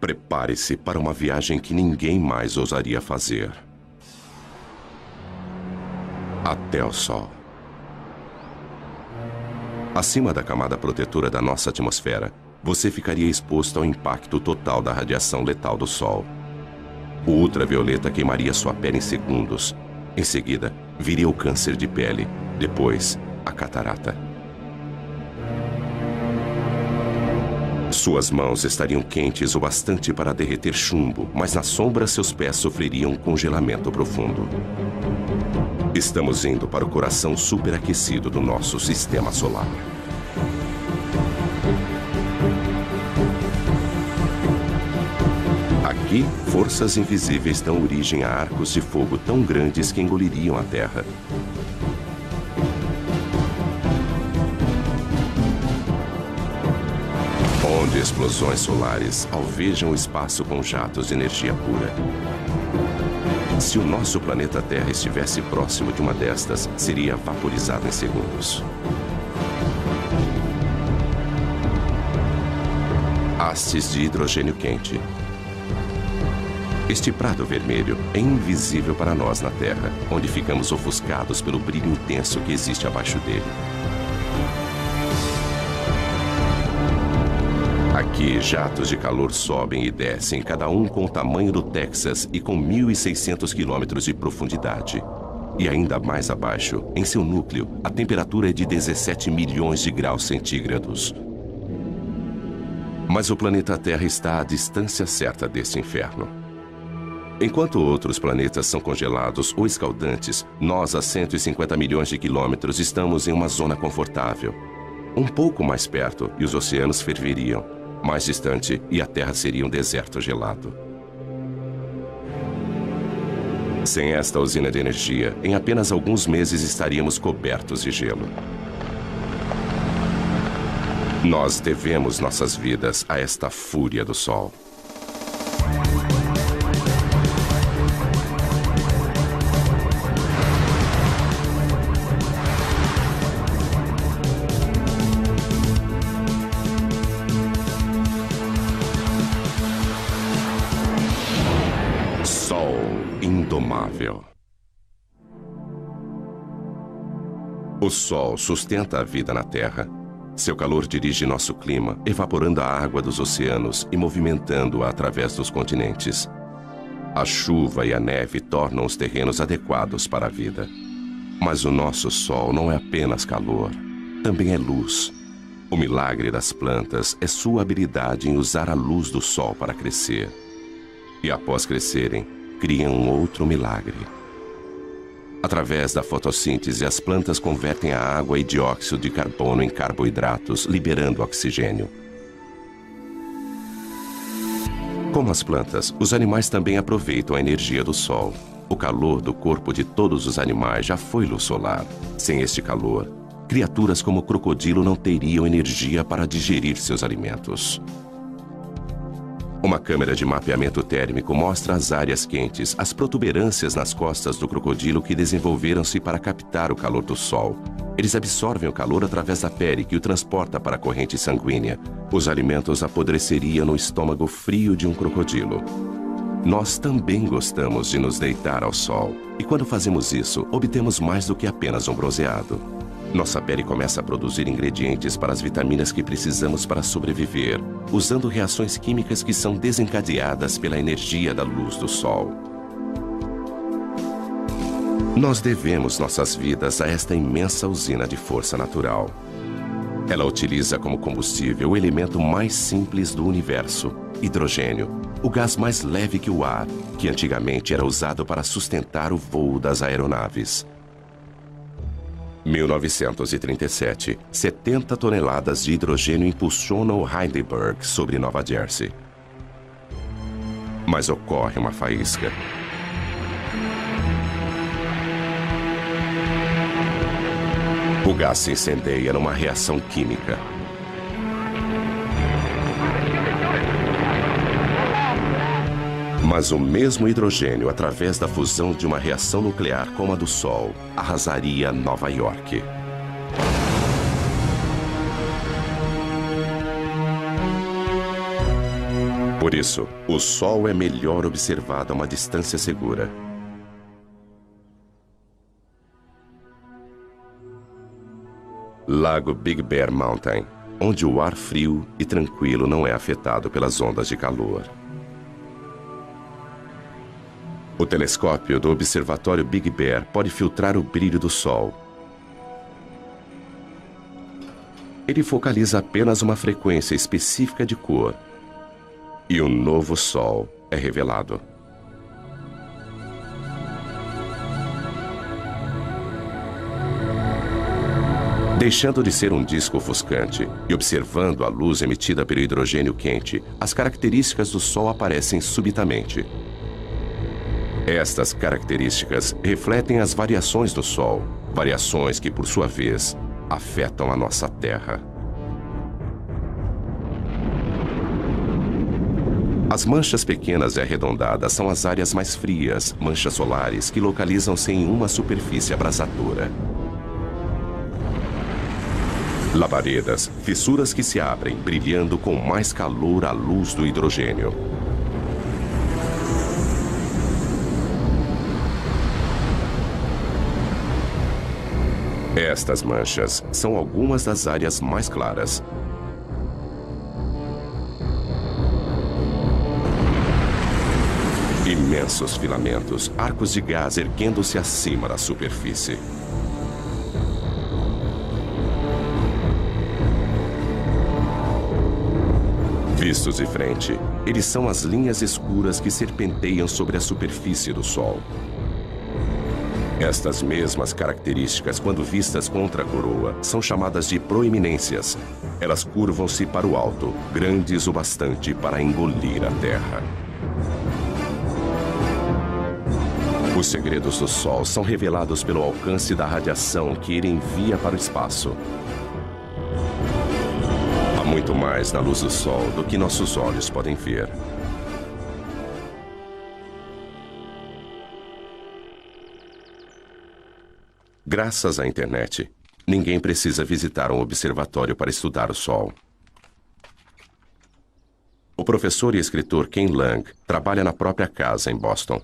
Prepare-se para uma viagem que ninguém mais ousaria fazer. Até o Sol. Acima da camada protetora da nossa atmosfera, você ficaria exposto ao impacto total da radiação letal do Sol. O ultravioleta queimaria sua pele em segundos. Em seguida, viria o câncer de pele. Depois, a catarata. Suas mãos estariam quentes o bastante para derreter chumbo, mas na sombra seus pés sofreriam um congelamento profundo. Estamos indo para o coração superaquecido do nosso sistema solar. Aqui, forças invisíveis dão origem a arcos de fogo tão grandes que engoliriam a Terra. Onde explosões solares alvejam o espaço com jatos de energia pura. Se o nosso planeta Terra estivesse próximo de uma destas, seria vaporizado em segundos. Hastes de hidrogênio quente. Este prado vermelho é invisível para nós na Terra, onde ficamos ofuscados pelo brilho intenso que existe abaixo dele. Aqui, jatos de calor sobem e descem, cada um com o tamanho do Texas e com 1.600 quilômetros de profundidade. E ainda mais abaixo, em seu núcleo, a temperatura é de 17 milhões de graus centígrados. Mas o planeta Terra está à distância certa desse inferno. Enquanto outros planetas são congelados ou escaldantes, nós, a 150 milhões de quilômetros, estamos em uma zona confortável. Um pouco mais perto, e os oceanos ferveriam. Mais distante, e a Terra seria um deserto gelado. Sem esta usina de energia, em apenas alguns meses estaríamos cobertos de gelo. Nós devemos nossas vidas a esta fúria do Sol. Indomável. O Sol sustenta a vida na Terra. Seu calor dirige nosso clima, evaporando a água dos oceanos e movimentando-a através dos continentes. A chuva e a neve tornam os terrenos adequados para a vida. Mas o nosso Sol não é apenas calor, também é luz. O milagre das plantas é sua habilidade em usar a luz do Sol para crescer. E após crescerem, criam um outro milagre. Através da fotossíntese, as plantas convertem a água e dióxido de carbono em carboidratos, liberando oxigênio. Como as plantas, os animais também aproveitam a energia do Sol. O calor do corpo de todos os animais já foi luz solar. Sem este calor, criaturas como o crocodilo não teriam energia para digerir seus alimentos. Uma câmera de mapeamento térmico mostra as áreas quentes, as protuberâncias nas costas do crocodilo que desenvolveram-se para captar o calor do Sol. Eles absorvem o calor através da pele, que o transporta para a corrente sanguínea. Os alimentos apodreceriam no estômago frio de um crocodilo. Nós também gostamos de nos deitar ao sol. E quando fazemos isso, obtemos mais do que apenas um bronzeado. Nossa pele começa a produzir ingredientes para as vitaminas que precisamos para sobreviver, usando reações químicas que são desencadeadas pela energia da luz do Sol. Nós devemos nossas vidas a esta imensa usina de força natural. Ela utiliza como combustível o elemento mais simples do universo, hidrogênio, o gás mais leve que o ar, que antigamente era usado para sustentar o voo das aeronaves. 1937, 70 toneladas de hidrogênio impulsionam o Heidelberg sobre Nova Jersey. Mas ocorre uma faísca. O gás se incendeia numa reação química. Mas o mesmo hidrogênio, através da fusão de uma reação nuclear como a do Sol, arrasaria Nova York. Por isso, o Sol é melhor observado a uma distância segura. Lago Big Bear Mountain, onde o ar frio e tranquilo não é afetado pelas ondas de calor. O telescópio do observatório Big Bear pode filtrar o brilho do Sol. Ele focaliza apenas uma frequência específica de cor. E um novo Sol é revelado. Deixando de ser um disco ofuscante e observando a luz emitida pelo hidrogênio quente, as características do Sol aparecem subitamente. Estas características refletem as variações do Sol, variações que, por sua vez, afetam a nossa Terra. As manchas pequenas e arredondadas são as áreas mais frias, manchas solares, que localizam-se em uma superfície abrasadora. Labaredas, fissuras que se abrem, brilhando com mais calor à luz do hidrogênio. Estas manchas são algumas das áreas mais claras. Imensos filamentos, arcos de gás erguendo-se acima da superfície. Vistos de frente, eles são as linhas escuras que serpenteiam sobre a superfície do Sol. Estas mesmas características, quando vistas contra a coroa, são chamadas de proeminências. Elas curvam-se para o alto, grandes o bastante para engolir a Terra. Os segredos do Sol são revelados pelo alcance da radiação que ele envia para o espaço. Há muito mais na luz do Sol do que nossos olhos podem ver. Graças à internet, ninguém precisa visitar um observatório para estudar o Sol. O professor e escritor Ken Lang trabalha na própria casa em Boston.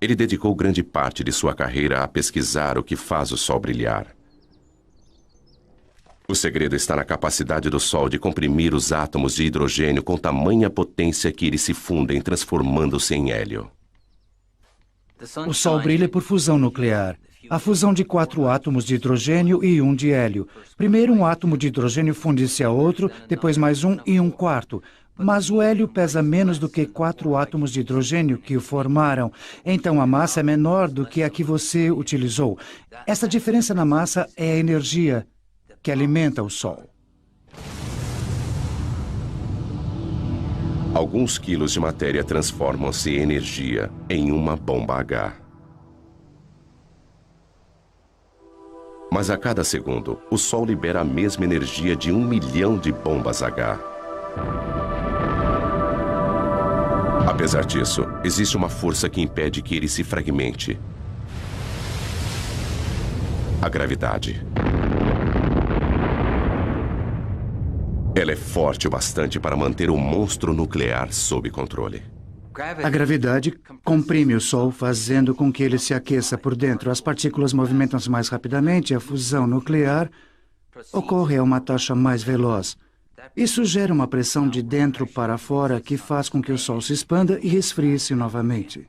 Ele dedicou grande parte de sua carreira a pesquisar o que faz o Sol brilhar. O segredo está na capacidade do Sol de comprimir os átomos de hidrogênio com tamanha potência que eles se fundem, transformando-se em hélio. O Sol brilha por fusão nuclear. A fusão de 4 átomos de hidrogênio e 1 de hélio. Primeiro um átomo de hidrogênio funde-se a outro, depois mais um e um quarto. Mas o hélio pesa menos do que 4 átomos de hidrogênio que o formaram. Então a massa é menor do que a que você utilizou. Essa diferença na massa é a energia que alimenta o Sol. Alguns quilos de matéria transformam-se em energia em uma bomba H. Mas a cada segundo, o Sol libera a mesma energia de 1 milhão de bombas H. Apesar disso, existe uma força que impede que ele se fragmente. A gravidade. Ela é forte o bastante para manter o monstro nuclear sob controle. A gravidade comprime o Sol, fazendo com que ele se aqueça por dentro. As partículas movimentam-se mais rapidamente e a fusão nuclear ocorre a uma taxa mais veloz. Isso gera uma pressão de dentro para fora que faz com que o Sol se expanda e resfrie-se novamente.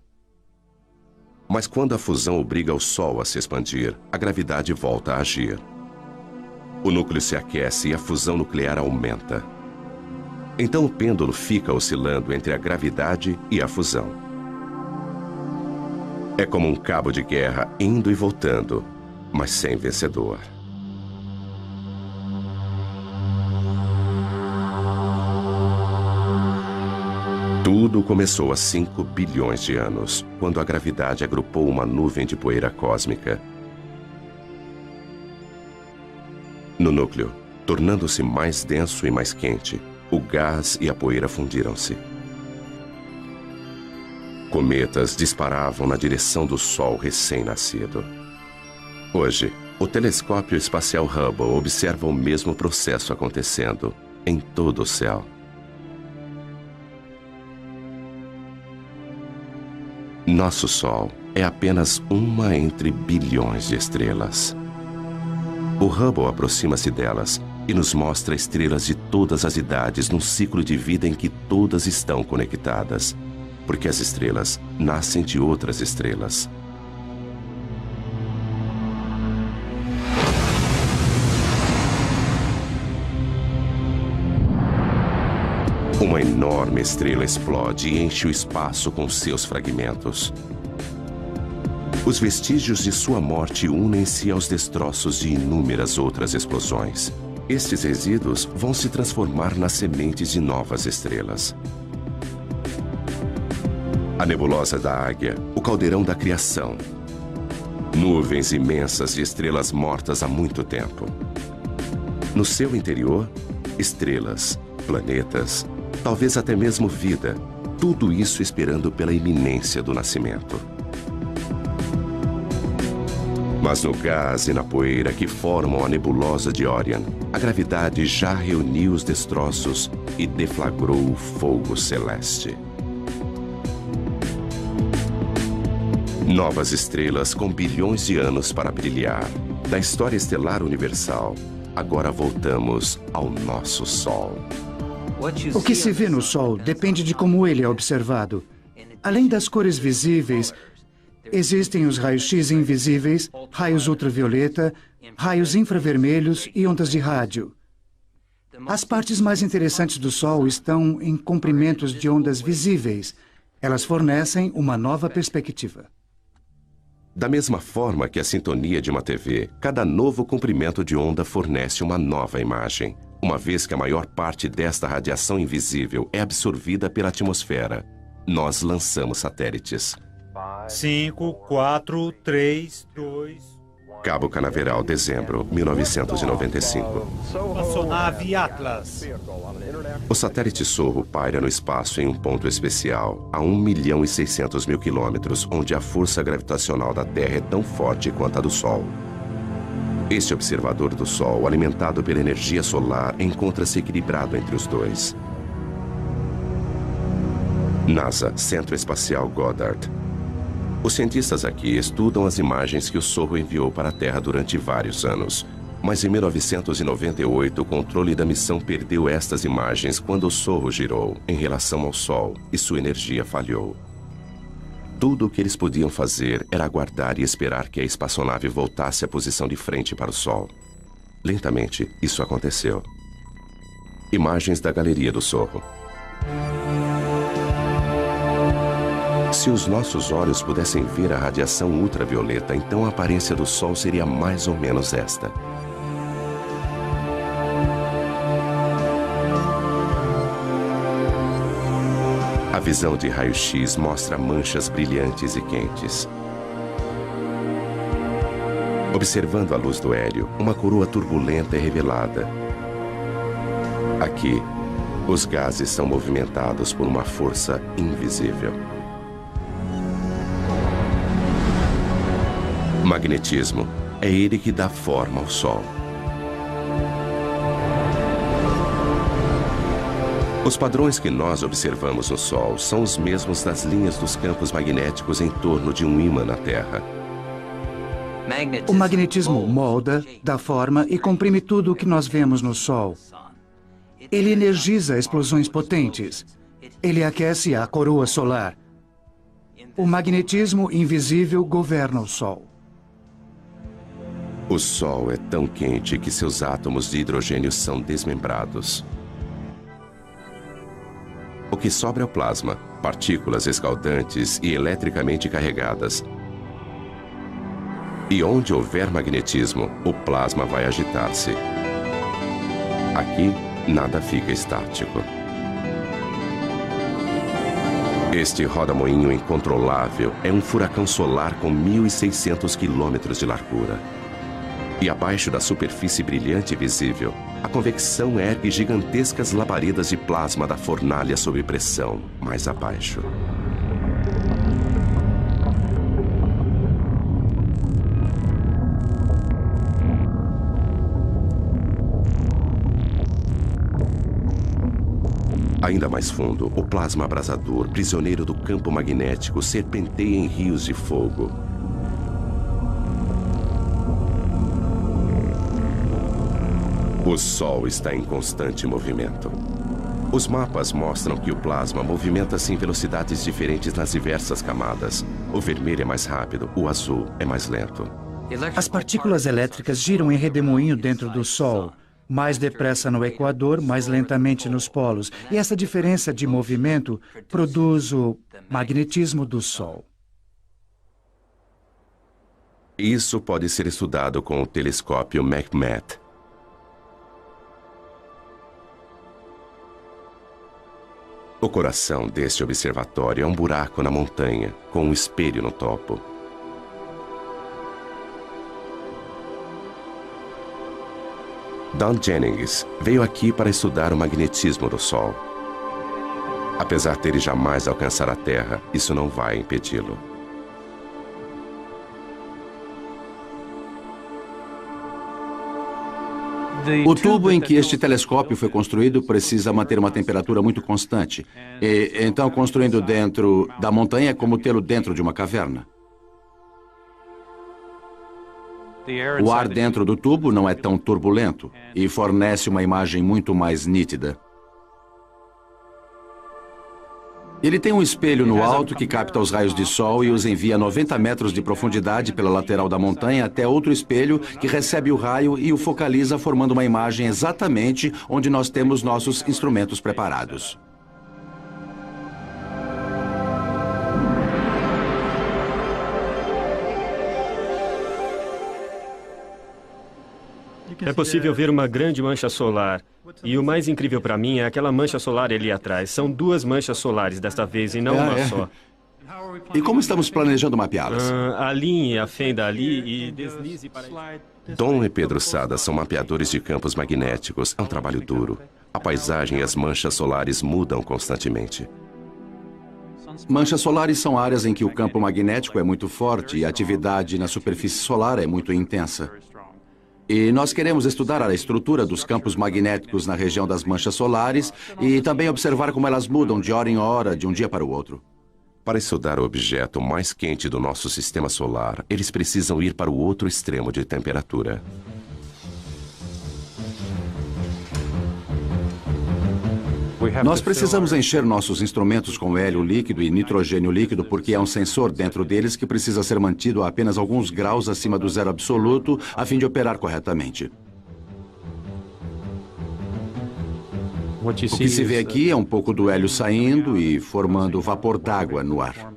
Mas quando a fusão obriga o Sol a se expandir, a gravidade volta a agir. O núcleo se aquece e a fusão nuclear aumenta. Então o pêndulo fica oscilando entre a gravidade e a fusão. É como um cabo de guerra indo e voltando, mas sem vencedor. Tudo começou há 5 bilhões de anos, quando a gravidade agrupou uma nuvem de poeira cósmica. No núcleo, tornando-se mais denso e mais quente, o gás e a poeira fundiram-se. Cometas disparavam na direção do Sol recém-nascido. Hoje, o telescópio espacial Hubble observa o mesmo processo acontecendo em todo o céu. Nosso Sol é apenas uma entre bilhões de estrelas. O Hubble aproxima-se delas e nos mostra estrelas de todas as idades num ciclo de vida em que todas estão conectadas, porque as estrelas nascem de outras estrelas. Uma enorme estrela explode e enche o espaço com seus fragmentos. Os vestígios de sua morte unem-se aos destroços de inúmeras outras explosões. Estes resíduos vão se transformar nas sementes de novas estrelas. A nebulosa da Águia, o caldeirão da criação. Nuvens imensas de estrelas mortas há muito tempo. No seu interior, estrelas, planetas, talvez até mesmo vida, tudo isso esperando pela iminência do nascimento. Mas no gás e na poeira que formam a nebulosa de Orion, a gravidade já reuniu os destroços e deflagrou o fogo celeste. Novas estrelas com bilhões de anos para brilhar. Da história estelar universal, agora voltamos ao nosso Sol. O que se vê no Sol depende de como ele é observado. Além das cores visíveis, existem os raios-x invisíveis, raios ultravioleta, raios infravermelhos e ondas de rádio. As partes mais interessantes do Sol estão em comprimentos de ondas visíveis. Elas fornecem uma nova perspectiva. Da mesma forma que a sintonia de uma TV, cada novo comprimento de onda fornece uma nova imagem, uma vez que a maior parte desta radiação invisível é absorvida pela atmosfera. Nós lançamos satélites. 5, 4, 3, 2... Cabo Canaveral, dezembro, 1995. Espaçonave Atlas. O satélite Sorro paira no espaço em um ponto especial, a 1.600.000 quilômetros, onde a força gravitacional da Terra é tão forte quanto a do Sol. Este observador do Sol, alimentado pela energia solar, encontra-se equilibrado entre os dois. NASA, Centro Espacial Goddard. Os cientistas aqui estudam as imagens que o Sorro enviou para a Terra durante vários anos. Mas em 1998, o controle da missão perdeu estas imagens quando o Sorro girou em relação ao Sol e sua energia falhou. Tudo o que eles podiam fazer era aguardar e esperar que a espaçonave voltasse à posição de frente para o Sol. Lentamente, isso aconteceu. Imagens da galeria do Sorro. Se os nossos olhos pudessem ver a radiação ultravioleta, então a aparência do Sol seria mais ou menos esta. A visão de raio-x mostra manchas brilhantes e quentes. Observando a luz do hélio, uma coroa turbulenta é revelada. Aqui, os gases são movimentados por uma força invisível. Magnetismo é ele que dá forma ao Sol. Os padrões que nós observamos no Sol são os mesmos das linhas dos campos magnéticos em torno de um ímã na Terra. O magnetismo molda, dá forma e comprime tudo o que nós vemos no Sol. Ele energiza explosões potentes. Ele aquece a coroa solar. O magnetismo invisível governa o Sol. O Sol é tão quente que seus átomos de hidrogênio são desmembrados. O que sobra é o plasma, partículas escaldantes e eletricamente carregadas. E onde houver magnetismo, o plasma vai agitar-se. Aqui, nada fica estático. Este roda-moinho incontrolável é um furacão solar com 1.600 quilômetros de largura. E abaixo da superfície brilhante e visível, a convecção ergue gigantescas labaredas de plasma da fornalha sob pressão, mais abaixo. Ainda mais fundo, o plasma abrasador, prisioneiro do campo magnético, serpenteia em rios de fogo. O Sol está em constante movimento. Os mapas mostram que o plasma movimenta-se em velocidades diferentes nas diversas camadas. O vermelho é mais rápido, o azul é mais lento. As partículas elétricas giram em redemoinho dentro do Sol. Mais depressa no Equador, mais lentamente nos polos. E essa diferença de movimento produz o magnetismo do Sol. Isso pode ser estudado com o telescópio McMath. O coração deste observatório é um buraco na montanha, com um espelho no topo. Don Jennings veio aqui para estudar o magnetismo do Sol. Apesar dele jamais alcançar a Terra, isso não vai impedi-lo. O tubo em que este telescópio foi construído precisa manter uma temperatura muito constante. E, então, construindo dentro da montanha é como tê-lo dentro de uma caverna. O ar dentro do tubo não é tão turbulento e fornece uma imagem muito mais nítida. Ele tem um espelho no alto que capta os raios de sol e os envia a 90 metros de profundidade pela lateral da montanha até outro espelho que recebe o raio e o focaliza, formando uma imagem exatamente onde nós temos nossos instrumentos preparados. É possível ver uma grande mancha solar. E o mais incrível para mim é aquela mancha solar ali atrás. São duas manchas solares desta vez e não uma só. E como estamos planejando mapeá-las? Alinhe a fenda ali e deslize para... Don e Pedro Sada são mapeadores de campos magnéticos. É um trabalho duro. A paisagem e as manchas solares mudam constantemente. Manchas solares são áreas em que o campo magnético é muito forte e a atividade na superfície solar é muito intensa. E nós queremos estudar a estrutura dos campos magnéticos na região das manchas solares e também observar como elas mudam de hora em hora, de um dia para o outro. Para estudar o objeto mais quente do nosso sistema solar, eles precisam ir para o outro extremo de temperatura. Nós precisamos encher nossos instrumentos com hélio líquido e nitrogênio líquido porque há um sensor dentro deles que precisa ser mantido a apenas alguns graus acima do zero absoluto a fim de operar corretamente. O que se vê aqui é um pouco do hélio saindo e formando vapor d'água no ar.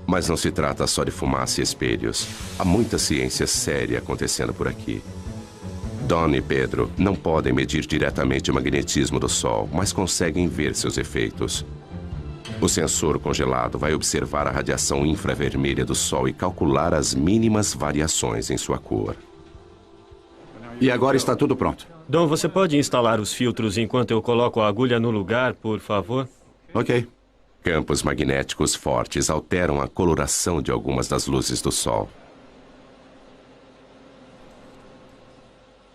Mas não se trata só de fumaça e espelhos. Há muita ciência séria acontecendo por aqui. Don e Pedro não podem medir diretamente o magnetismo do Sol, mas conseguem ver seus efeitos. O sensor congelado vai observar a radiação infravermelha do Sol e calcular as mínimas variações em sua cor. E agora está tudo pronto. Don, você pode instalar os filtros enquanto eu coloco a agulha no lugar, por favor? Ok. Campos magnéticos fortes alteram a coloração de algumas das luzes do Sol.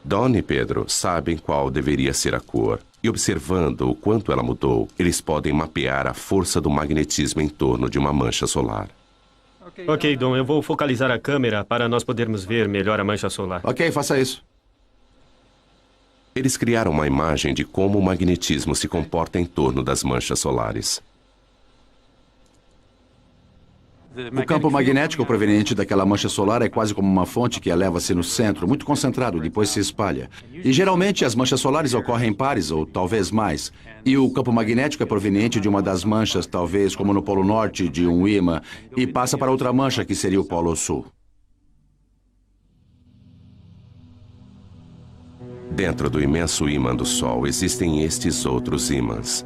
Don e Pedro sabem qual deveria ser a cor, e observando o quanto ela mudou, eles podem mapear a força do magnetismo em torno de uma mancha solar. Ok, Don, eu vou focalizar a câmera para nós podermos ver melhor a mancha solar. Ok, faça isso. Eles criaram uma imagem de como o magnetismo se comporta em torno das manchas solares. O campo magnético proveniente daquela mancha solar é quase como uma fonte que eleva-se no centro, muito concentrado, depois se espalha. E geralmente as manchas solares ocorrem em pares, ou talvez mais. E o campo magnético é proveniente de uma das manchas, talvez como no Polo Norte de um ímã, e passa para outra mancha, que seria o Polo Sul. Dentro do imenso ímã do Sol existem estes outros ímãs.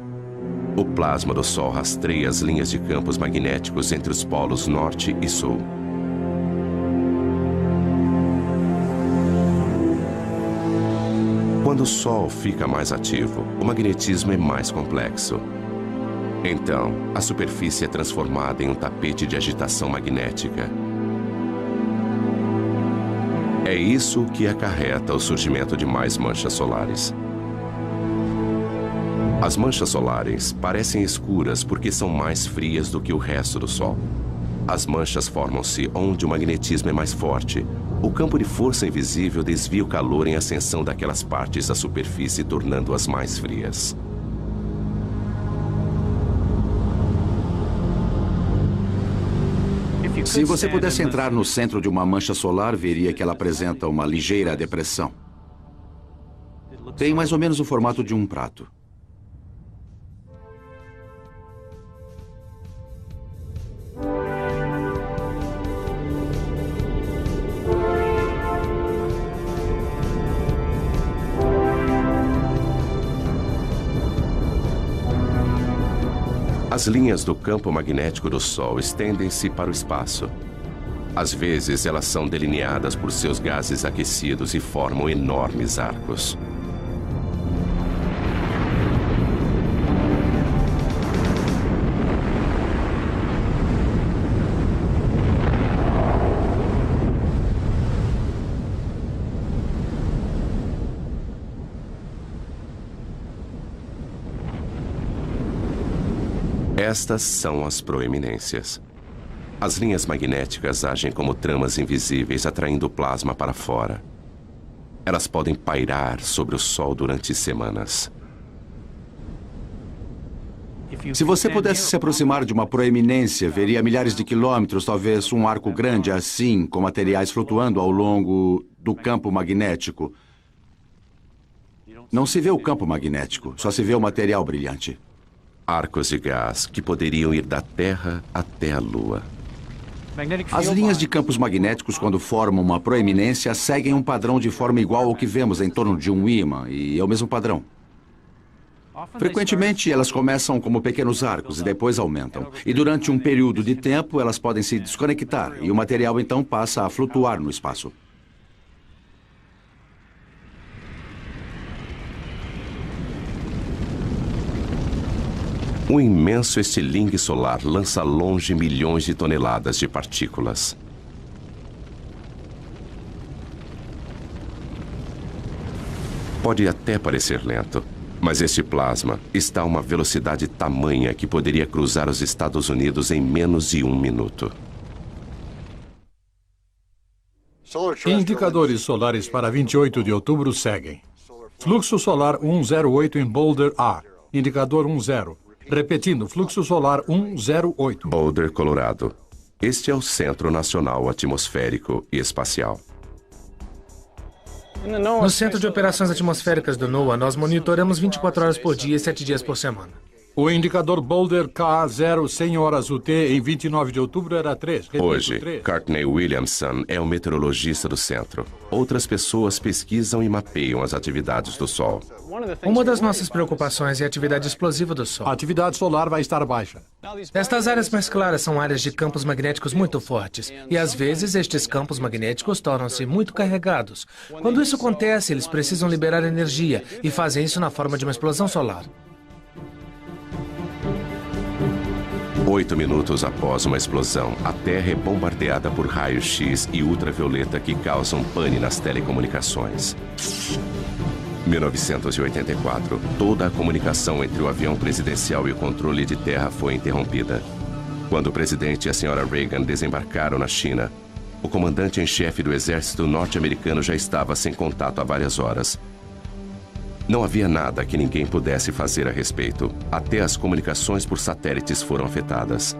O plasma do Sol rastreia as linhas de campos magnéticos entre os polos norte e sul. Quando o Sol fica mais ativo, o magnetismo é mais complexo. Então, a superfície é transformada em um tapete de agitação magnética. É isso que acarreta o surgimento de mais manchas solares. As manchas solares parecem escuras porque são mais frias do que o resto do Sol. As manchas formam-se onde o magnetismo é mais forte. O campo de força invisível desvia o calor em ascensão daquelas partes da superfície, tornando-as mais frias. Se você pudesse entrar no centro de uma mancha solar, veria que ela apresenta uma ligeira depressão. Tem mais ou menos o formato de um prato. As linhas do campo magnético do Sol estendem-se para o espaço. Às vezes, elas são delineadas por seus gases aquecidos e formam enormes arcos. Estas são as proeminências. As linhas magnéticas agem como tramas invisíveis, atraindo o plasma para fora. Elas podem pairar sobre o Sol durante semanas. Se você pudesse se aproximar de uma proeminência, veria a milhares de quilômetros, talvez um arco grande assim, com materiais flutuando ao longo do campo magnético. Não se vê o campo magnético, só se vê o material brilhante. Arcos de gás que poderiam ir da Terra até a Lua. As linhas de campos magnéticos, quando formam uma proeminência, seguem um padrão de forma igual ao que vemos em torno de um ímã, e é o mesmo padrão. Frequentemente, elas começam como pequenos arcos e depois aumentam. E durante um período de tempo, elas podem se desconectar, e o material então passa a flutuar no espaço. Um imenso estilingue solar lança longe milhões de toneladas de partículas. Pode até parecer lento, mas este plasma está a uma velocidade tamanha que poderia cruzar os Estados Unidos em menos de 1 minuto. Indicadores solares para 28 de outubro seguem. Fluxo solar 108 em Boulder A. Indicador 10. Repetindo, fluxo solar 108. Boulder, Colorado. Este é o Centro Nacional Atmosférico e Espacial. No Centro de Operações Atmosféricas do NOAA, nós monitoramos 24 horas por dia e 7 dias por semana. O indicador Boulder K0 100 horas UT em 29 de outubro era 3. Repito, Hoje, 3. Courtney Williamson é o meteorologista do centro. Outras pessoas pesquisam e mapeiam as atividades do Sol. Uma das nossas preocupações é a atividade explosiva do Sol. A atividade solar vai estar baixa. Estas áreas mais claras são áreas de campos magnéticos muito fortes, e às vezes estes campos magnéticos tornam-se muito carregados. Quando isso acontece, eles precisam liberar energia, e fazem isso na forma de uma explosão solar. 8 minutos após uma explosão, a Terra é bombardeada por raios X e ultravioleta que causam pane nas telecomunicações. 1984, toda a comunicação entre o avião presidencial e o controle de terra foi interrompida. Quando o presidente e a senhora Reagan desembarcaram na China, o comandante em chefe do exército norte-americano já estava sem contato há várias horas. Não havia nada que ninguém pudesse fazer a respeito. Até as comunicações por satélites foram afetadas.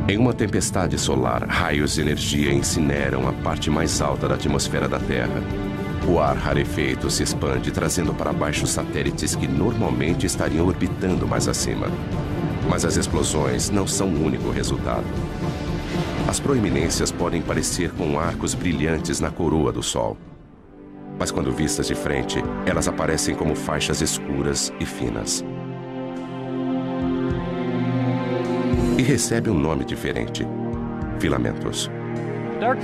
Em uma tempestade solar, raios de energia incineram a parte mais alta da atmosfera da Terra. O ar rarefeito se expande, trazendo para baixo satélites que normalmente estariam orbitando mais acima. Mas as explosões não são o único resultado. As proeminências podem parecer com arcos brilhantes na coroa do Sol. Mas quando vistas de frente, elas aparecem como faixas escuras e finas. E recebe um nome diferente: filamentos.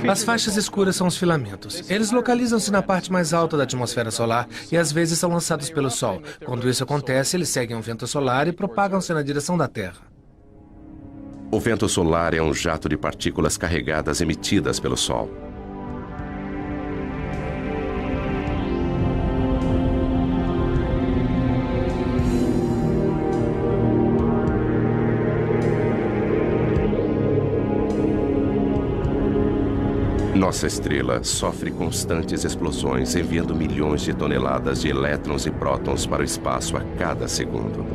As faixas escuras são os filamentos. Eles localizam-se na parte mais alta da atmosfera solar e às vezes são lançados pelo Sol. Quando isso acontece, eles seguem um vento solar e propagam-se na direção da Terra. O vento solar é um jato de partículas carregadas emitidas pelo Sol. Nossa estrela sofre constantes explosões, enviando milhões de toneladas de elétrons e prótons para o espaço a cada segundo.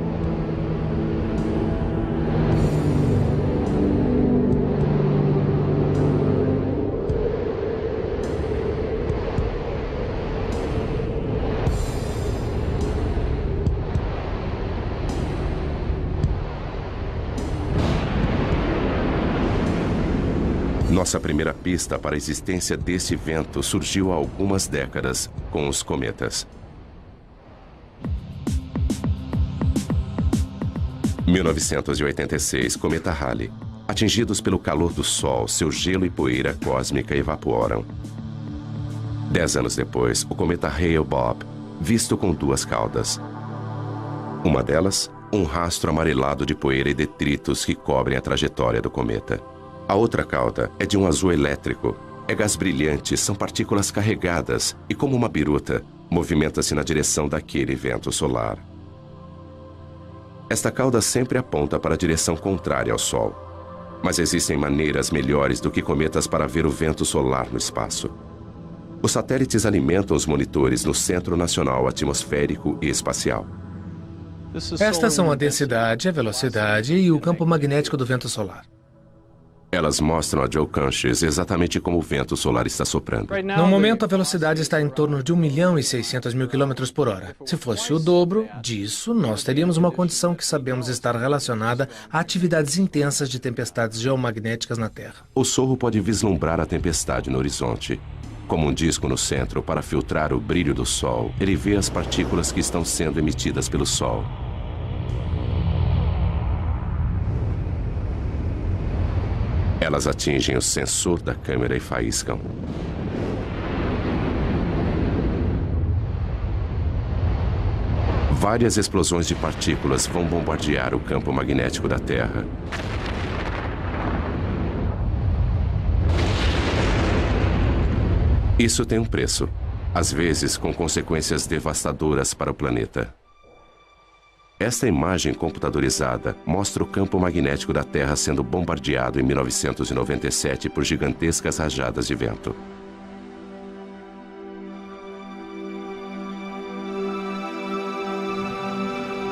Nossa primeira pista para a existência desse vento surgiu há algumas décadas com os cometas. 1986, cometa Halley. Atingidos pelo calor do Sol, seu gelo e poeira cósmica evaporam. 10 anos depois, o cometa Hale-Bopp, visto com duas caudas. Uma delas, um rastro amarelado de poeira e detritos que cobrem a trajetória do cometa. A outra cauda é de um azul elétrico. É gás brilhante, são partículas carregadas e, como uma biruta, movimenta-se na direção daquele vento solar. Esta cauda sempre aponta para a direção contrária ao Sol. Mas existem maneiras melhores do que cometas para ver o vento solar no espaço. Os satélites alimentam os monitores no Centro Nacional Atmosférico e Espacial. Estas são a densidade, a velocidade e o campo magnético do vento solar. Elas mostram a Joe Canches exatamente como o vento solar está soprando. No momento, a velocidade está em torno de 1.600.000 km por hora. Se fosse o dobro disso, nós teríamos uma condição que sabemos estar relacionada a atividades intensas de tempestades geomagnéticas na Terra. O Sorro pode vislumbrar a tempestade no horizonte. Como um disco no centro para filtrar o brilho do Sol, ele vê as partículas que estão sendo emitidas pelo Sol. Elas atingem o sensor da câmera e faiscam. Várias explosões de partículas vão bombardear o campo magnético da Terra. Isso tem um preço, às vezes com consequências devastadoras para o planeta. Esta imagem computadorizada mostra o campo magnético da Terra sendo bombardeado em 1997 por gigantescas rajadas de vento.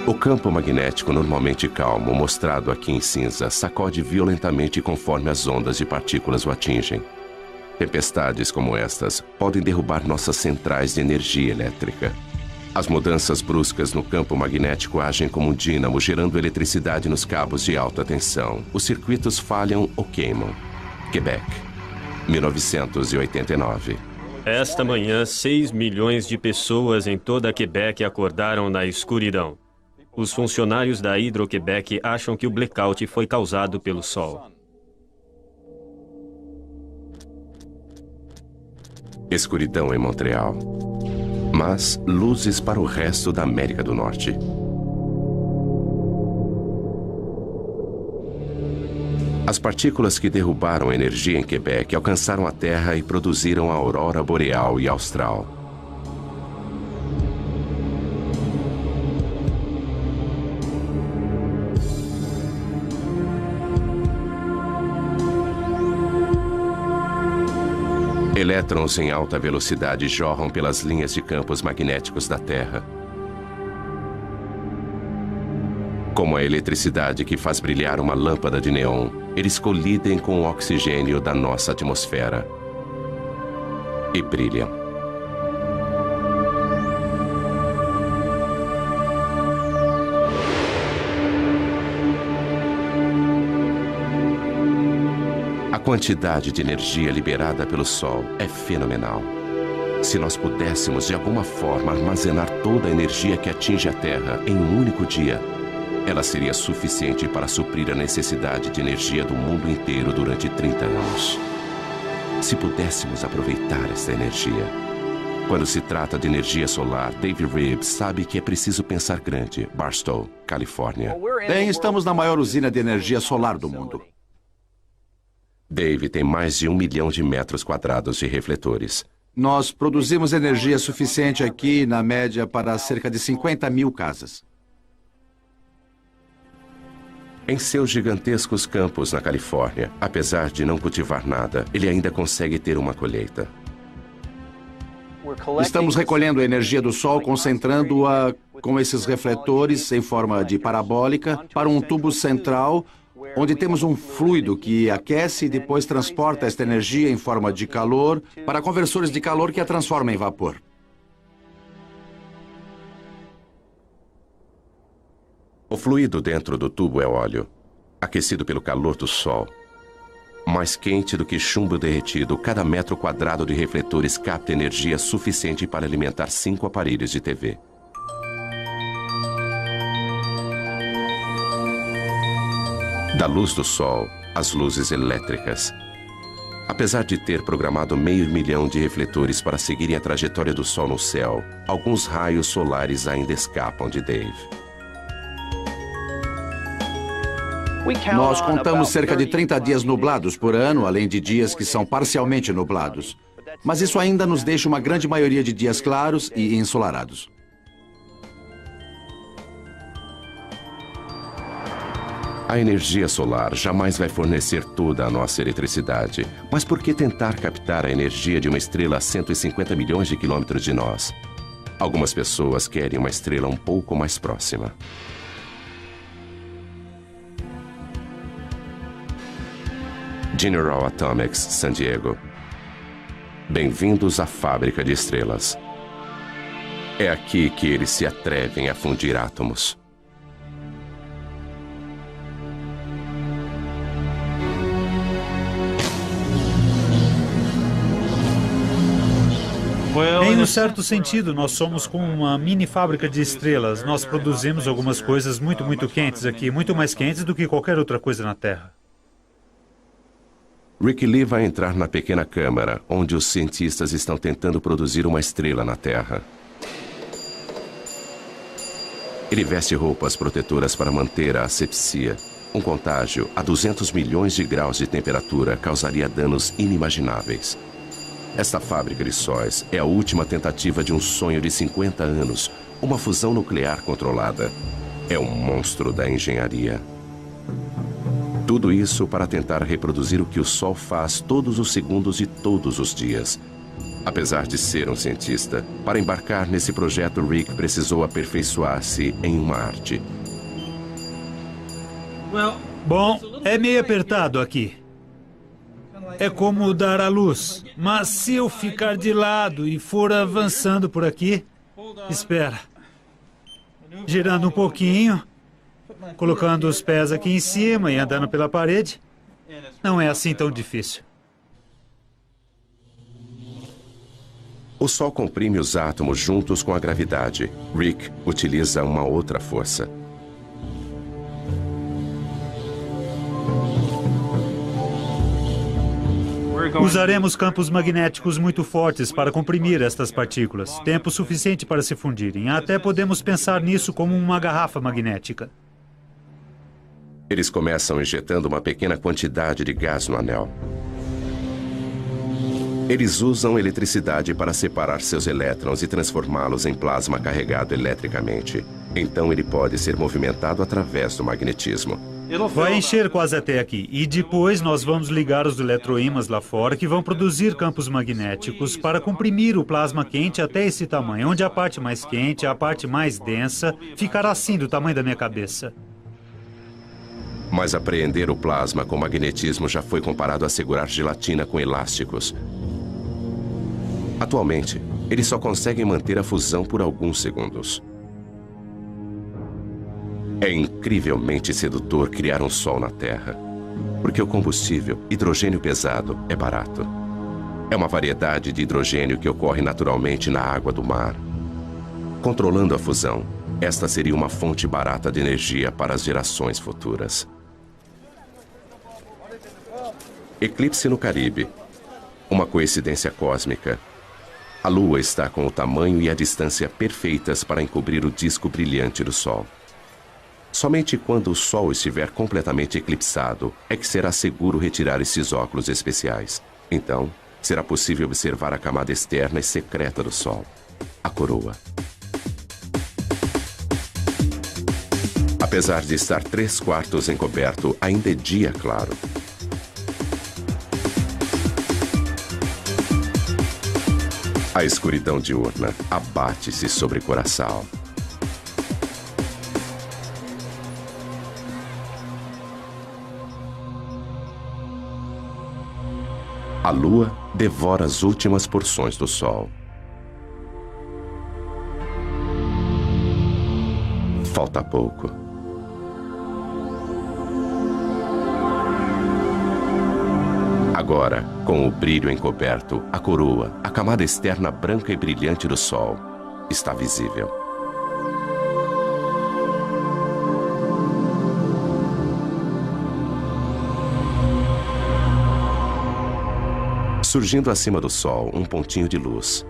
O campo magnético normalmente calmo, mostrado aqui em cinza, sacode violentamente conforme as ondas de partículas o atingem. Tempestades como estas podem derrubar nossas centrais de energia elétrica. As mudanças bruscas no campo magnético agem como um dínamo, gerando eletricidade nos cabos de alta tensão. Os circuitos falham ou queimam. Quebec, 1989. Esta manhã, 6 milhões de pessoas em toda Quebec acordaram na escuridão. Os funcionários da Hydro-Québec acham que o blackout foi causado pelo Sol. Escuridão em Montreal. Mas luzes para o resto da América do Norte. As partículas que derrubaram a energia em Quebec alcançaram a Terra e produziram a aurora boreal e austral. Elétrons em alta velocidade jorram pelas linhas de campos magnéticos da Terra. Como a eletricidade que faz brilhar uma lâmpada de neon, eles colidem com o oxigênio da nossa atmosfera e brilham. A quantidade de energia liberada pelo Sol é fenomenal. Se nós pudéssemos, de alguma forma, armazenar toda a energia que atinge a Terra em um único dia, ela seria suficiente para suprir a necessidade de energia do mundo inteiro durante 30 anos. Se pudéssemos aproveitar esta energia. Quando se trata de energia solar, Dave Reeves sabe que é preciso pensar grande. Barstow, Califórnia. Bem, estamos na maior usina de energia solar do mundo. Dave tem mais de 1 milhão de metros quadrados de refletores. Nós produzimos energia suficiente aqui, na média, para cerca de 50 mil casas. Em seus gigantescos campos na Califórnia, apesar de não cultivar nada, ele ainda consegue ter uma colheita. Estamos recolhendo a energia do Sol, concentrando-a com esses refletores em forma de parabólica para um tubo central, onde temos um fluido que aquece e depois transporta esta energia em forma de calor para conversores de calor que a transformam em vapor. O fluido dentro do tubo é óleo, aquecido pelo calor do Sol. Mais quente do que chumbo derretido, cada metro quadrado de refletores capta energia suficiente para alimentar 5 aparelhos de TV. Da luz do Sol, às luzes elétricas. Apesar de ter programado 500 mil de refletores para seguirem a trajetória do Sol no céu, alguns raios solares ainda escapam de Dave. Nós contamos cerca de 30 dias nublados por ano, além de dias que são parcialmente nublados. Mas isso ainda nos deixa uma grande maioria de dias claros e ensolarados. A energia solar jamais vai fornecer toda a nossa eletricidade. Mas por que tentar captar a energia de uma estrela a 150 milhões de quilômetros de nós? Algumas pessoas querem uma estrela um pouco mais próxima. General Atomics, San Diego. Bem-vindos à fábrica de estrelas. É aqui que eles se atrevem a fundir átomos. Em um certo sentido, nós somos como uma mini fábrica de estrelas. Nós produzimos algumas coisas muito quentes aqui, muito mais quentes do que qualquer outra coisa na Terra. Rick Lee vai entrar na pequena câmara, onde os cientistas estão tentando produzir uma estrela na Terra. Ele veste roupas protetoras para manter a asepsia. Um contágio a 200 milhões de graus de temperatura causaria danos inimagináveis. Esta fábrica de sóis é a última tentativa de um sonho de 50 anos, uma fusão nuclear controlada. É um monstro da engenharia. Tudo isso para tentar reproduzir o que o Sol faz todos os segundos de todos os dias. Apesar de ser um cientista, para embarcar nesse projeto, Rick precisou aperfeiçoar-se em uma arte. Bom, é meio apertado aqui. É como dar à luz. Mas se eu ficar de lado e for avançando por aqui... Espera. Girando um pouquinho... Colocando os pés aqui em cima e andando pela parede, não é assim tão difícil. O Sol comprime os átomos juntos com a gravidade. Rick utiliza uma outra força. Usaremos campos magnéticos muito fortes para comprimir estas partículas. Tempo suficiente para se fundirem. Até podemos pensar nisso como uma garrafa magnética. Eles começam injetando uma pequena quantidade de gás no anel. Eles usam eletricidade para separar seus elétrons e transformá-los em plasma carregado eletricamente. Então ele pode ser movimentado através do magnetismo. Vai encher quase até aqui. E depois nós vamos ligar os eletroímãs lá fora que vão produzir campos magnéticos para comprimir o plasma quente até esse tamanho, onde a parte mais quente, a parte mais densa, ficará assim do tamanho da minha cabeça. Mas apreender o plasma com magnetismo já foi comparado a segurar gelatina com elásticos. Atualmente, eles só conseguem manter a fusão por alguns segundos. É incrivelmente sedutor criar um Sol na Terra, porque o combustível, hidrogênio pesado, é barato. É uma variedade de hidrogênio que ocorre naturalmente na água do mar. Controlando a fusão, esta seria uma fonte barata de energia para as gerações futuras. Eclipse no Caribe. Uma coincidência cósmica. A Lua está com o tamanho e a distância perfeitas para encobrir o disco brilhante do Sol. Somente quando o Sol estiver completamente eclipsado é que será seguro retirar esses óculos especiais. Então, será possível observar a camada externa e secreta do Sol, a coroa. Apesar de estar 3/4 encoberto, ainda é dia claro. A escuridão diurna abate-se sobre Curaçao. A lua devora as últimas porções do sol. Falta pouco. Agora, com o brilho encoberto, a coroa, a camada externa branca e brilhante do sol, está visível. Surgindo acima do sol, um pontinho de luz,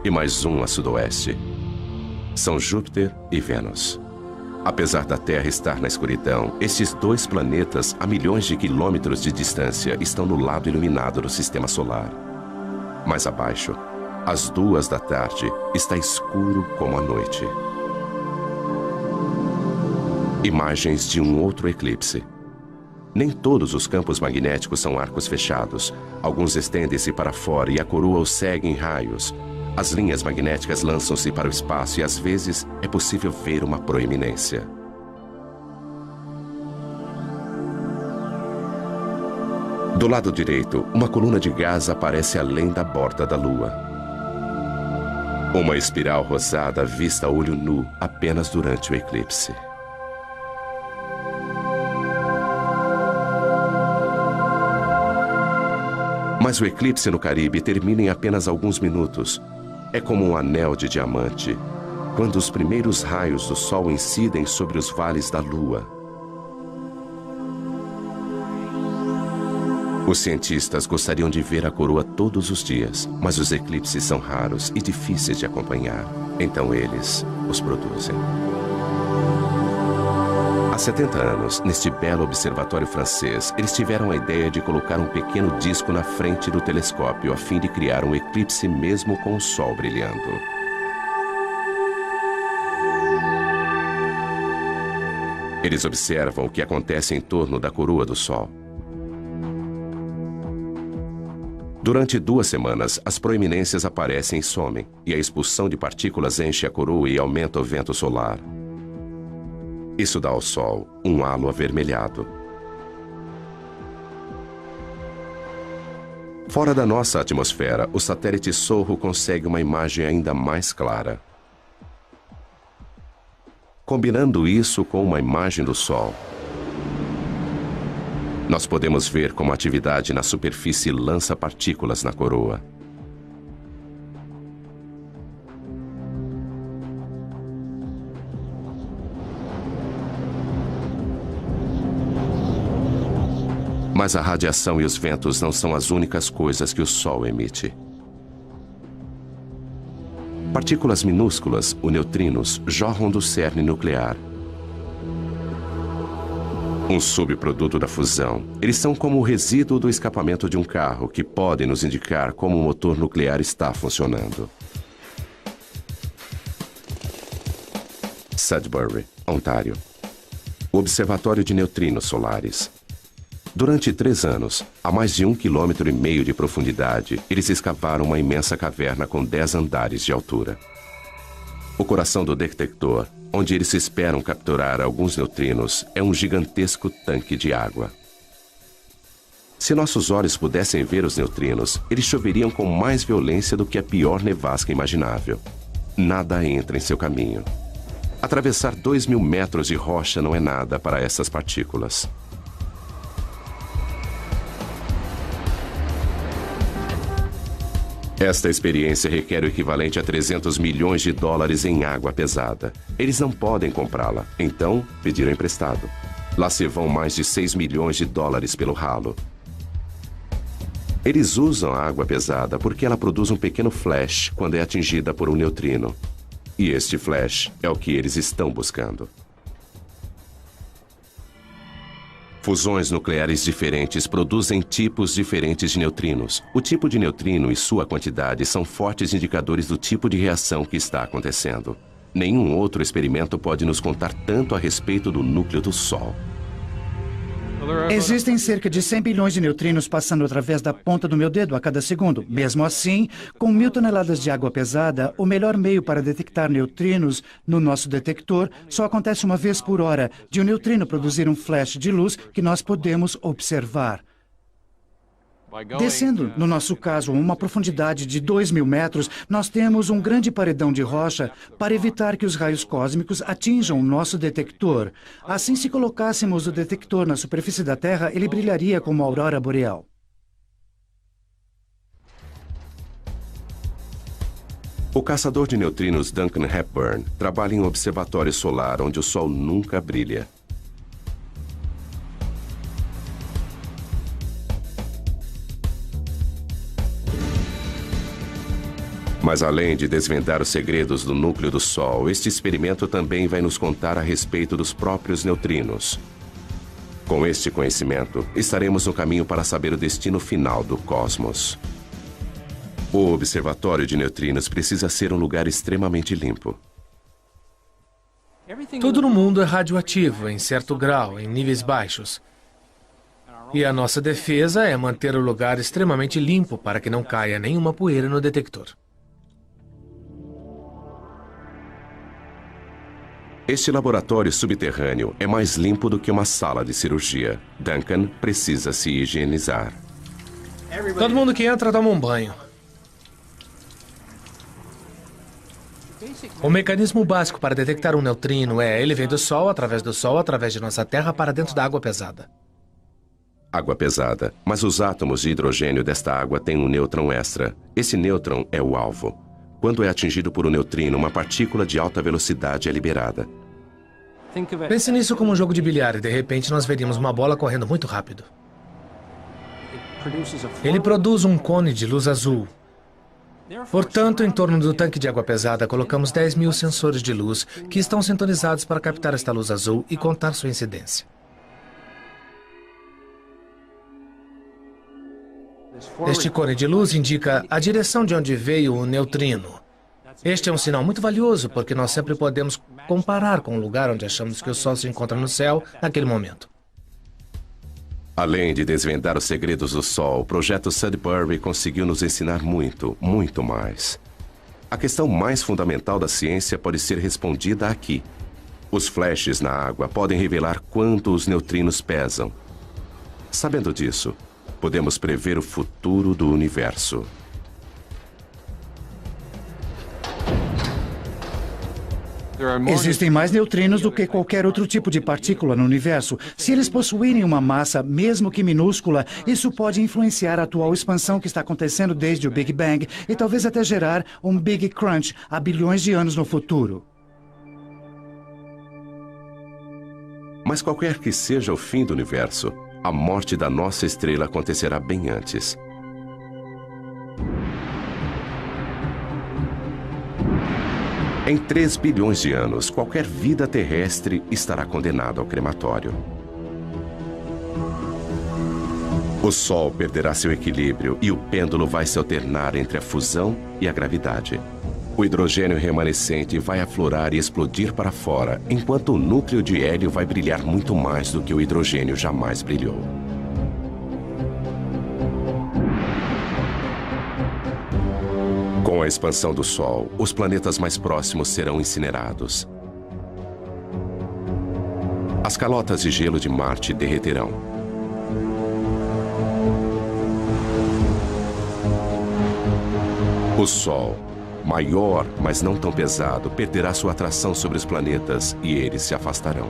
e mais um a sudoeste. São Júpiter e Vênus. Apesar da Terra estar na escuridão, estes dois planetas, a milhões de quilômetros de distância, estão no lado iluminado do Sistema Solar. Mais abaixo, às 2 da tarde, está escuro como a noite. Imagens de um outro eclipse. Nem todos os campos magnéticos são arcos fechados. Alguns estendem-se para fora e a coroa os segue em raios. As linhas magnéticas lançam-se para o espaço e, às vezes, é possível ver uma proeminência. Do lado direito, uma coluna de gás aparece além da borda da Lua. Uma espiral rosada vista a olho nu apenas durante o eclipse. Mas o eclipse no Caribe termina em apenas alguns minutos. É como um anel de diamante, quando os primeiros raios do sol incidem sobre os vales da Lua. Os cientistas gostariam de ver a coroa todos os dias, mas os eclipses são raros e difíceis de acompanhar. Então eles os produzem. Há 70 anos, neste belo observatório francês, eles tiveram a ideia de colocar um pequeno disco na frente do telescópio a fim de criar um eclipse mesmo com o sol brilhando. Eles observam o que acontece em torno da coroa do Sol. Durante 2 semanas, as proeminências aparecem e somem, e a expulsão de partículas enche a coroa e aumenta o vento solar. Isso dá ao Sol um halo avermelhado. Fora da nossa atmosfera, o satélite Sorro consegue uma imagem ainda mais clara. Combinando isso com uma imagem do Sol, nós podemos ver como a atividade na superfície lança partículas na coroa. Mas a radiação e os ventos não são as únicas coisas que o Sol emite. Partículas minúsculas, os neutrinos, jorram do cerne nuclear. Um subproduto da fusão. Eles são como o resíduo do escapamento de um carro, que podem nos indicar como o motor nuclear está funcionando. Sudbury, Ontário. O Observatório de Neutrinos Solares. Durante 3 anos, a mais de 1,5 km de profundidade, eles escavaram uma imensa caverna com 10 andares de altura. O coração do detector, onde eles esperam capturar alguns neutrinos, é um gigantesco tanque de água. Se nossos olhos pudessem ver os neutrinos, eles choveriam com mais violência do que a pior nevasca imaginável. Nada entra em seu caminho. Atravessar 2.000 metros de rocha não é nada para essas partículas. Esta experiência requer o equivalente a 300 milhões de dólares em água pesada. Eles não podem comprá-la, então pediram emprestado. Lá se vão mais de 6 milhões de dólares pelo ralo. Eles usam a água pesada porque ela produz um pequeno flash quando é atingida por um neutrino. E este flash é o que eles estão buscando. Fusões nucleares diferentes produzem tipos diferentes de neutrinos. O tipo de neutrino e sua quantidade são fortes indicadores do tipo de reação que está acontecendo. Nenhum outro experimento pode nos contar tanto a respeito do núcleo do Sol. Existem cerca de 100 bilhões de neutrinos passando através da ponta do meu dedo a cada segundo. Mesmo assim, com 1.000 toneladas de água pesada, o melhor meio para detectar neutrinos no nosso detector só acontece uma vez por hora, de um neutrino produzir um flash de luz que nós podemos observar. Descendo, no nosso caso, a uma profundidade de 2.000 metros, nós temos um grande paredão de rocha para evitar que os raios cósmicos atinjam o nosso detector. Assim, se colocássemos o detector na superfície da Terra, ele brilharia como a aurora boreal. O caçador de neutrinos Duncan Hepburn trabalha em um observatório solar onde o Sol nunca brilha. Mas além de desvendar os segredos do núcleo do Sol, este experimento também vai nos contar a respeito dos próprios neutrinos. Com este conhecimento, estaremos no caminho para saber o destino final do cosmos. O observatório de neutrinos precisa ser um lugar extremamente limpo. Tudo no mundo é radioativo, em certo grau, em níveis baixos. E a nossa defesa é manter o lugar extremamente limpo para que não caia nenhuma poeira no detector. Este laboratório subterrâneo é mais limpo do que uma sala de cirurgia. Duncan precisa se higienizar. Todo mundo que entra toma um banho. O mecanismo básico para detectar um neutrino ele vem do Sol, através de nossa Terra, para dentro da água pesada. Água pesada. Mas os átomos de hidrogênio desta água têm um nêutron extra. Esse nêutron é o alvo. Quando é atingido por um neutrino, uma partícula de alta velocidade é liberada. Pense nisso como um jogo de bilhar e, de repente, nós veríamos uma bola correndo muito rápido. Ele produz um cone de luz azul. Portanto, em torno do tanque de água pesada, colocamos 10.000 sensores de luz que estão sintonizados para captar esta luz azul e contar sua incidência. Este cone de luz indica a direção de onde veio o neutrino. Este é um sinal muito valioso, porque nós sempre podemos comparar com o lugar onde achamos que o Sol se encontra no céu naquele momento. Além de desvendar os segredos do Sol, o projeto Sudbury conseguiu nos ensinar muito, muito mais. A questão mais fundamental da ciência pode ser respondida aqui. Os flashes na água podem revelar quanto os neutrinos pesam. Sabendo disso, podemos prever o futuro do universo. Existem mais neutrinos do que qualquer outro tipo de partícula no universo. Se eles possuírem uma massa, mesmo que minúscula, isso pode influenciar a atual expansão que está acontecendo desde o Big Bang e talvez até gerar um Big Crunch há bilhões de anos no futuro. Mas qualquer que seja o fim do universo, a morte da nossa estrela acontecerá bem antes. Em 3 bilhões de anos, qualquer vida terrestre estará condenada ao crematório. O Sol perderá seu equilíbrio e o pêndulo vai se alternar entre a fusão e a gravidade. O hidrogênio remanescente vai aflorar e explodir para fora, enquanto o núcleo de hélio vai brilhar muito mais do que o hidrogênio jamais brilhou. Com a expansão do Sol, os planetas mais próximos serão incinerados. As calotas de gelo de Marte derreterão. O Sol, maior, mas não tão pesado, perderá sua atração sobre os planetas e eles se afastarão.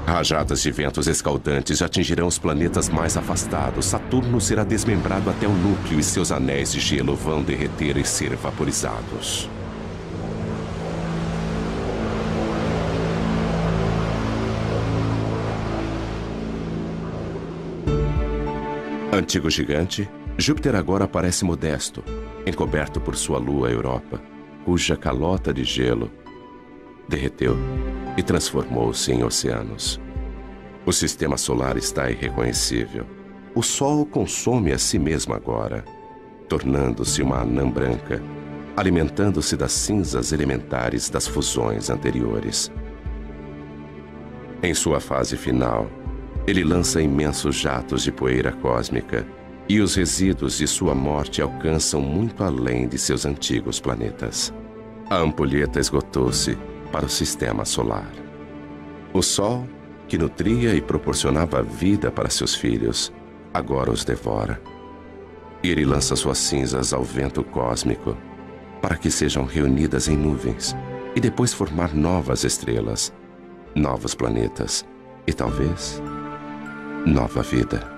Rajadas de ventos escaldantes atingirão os planetas mais afastados. Saturno será desmembrado até o núcleo e seus anéis de gelo vão derreter e ser vaporizados. Antigo gigante, Júpiter agora parece modesto, encoberto por sua lua Europa, cuja calota de gelo derreteu e transformou-se em oceanos. O sistema solar está irreconhecível. O Sol consome a si mesmo agora, tornando-se uma anã branca, alimentando-se das cinzas elementares das fusões anteriores. Em sua fase final, ele lança imensos jatos de poeira cósmica e os resíduos de sua morte alcançam muito além de seus antigos planetas. A ampulheta esgotou-se para o sistema solar. O Sol, que nutria e proporcionava vida para seus filhos, agora os devora. Ele lança suas cinzas ao vento cósmico para que sejam reunidas em nuvens e depois formar novas estrelas, novos planetas e talvez nova vida.